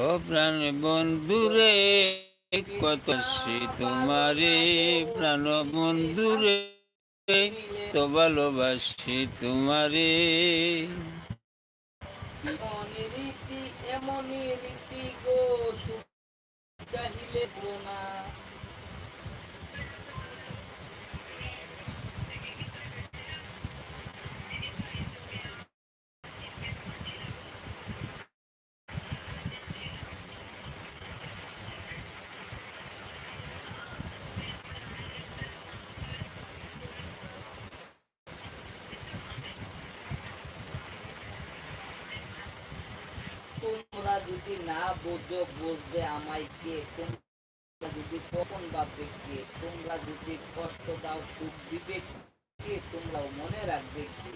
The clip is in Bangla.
ও প্রাণ বন্ধুরে কত সে তোমারে প্রাণ বন্ধুরে তো ভালোবাসি তোমারে। এমনই রীতি এমনই রীতি গো সুখ চাহিলে না। তোমরা যদি না বোঝো বুঝবে আমায় কে, তোমরা যদি কখন ভাববে কে, তোমরা যদি কষ্ট দাও সুখ দিবে কে, তোমরাও মনে রাখবে কে।